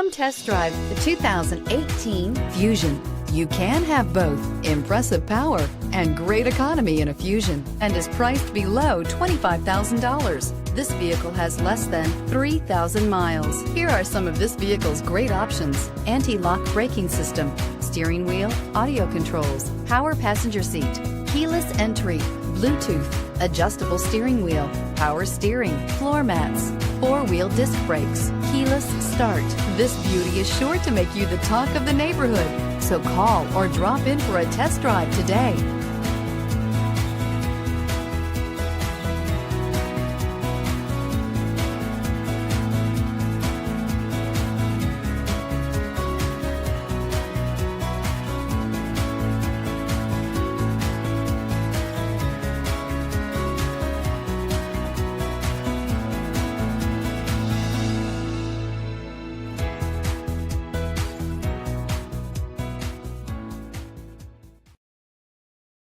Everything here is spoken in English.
Come test drive the 2018 Fusion. You can have both impressive power and great economy in a Fusion, and is priced below $25,000. This vehicle has less than 3,000 miles. Here are some of this vehicle's great options: anti-lock braking system, steering wheel audio controls, power passenger seat, keyless entry, Bluetooth, adjustable steering wheel, power steering, floor mats, four-wheel disc brakes, keyless start. This beauty is sure to make you the talk of the neighborhood. So call or drop in for a test drive today.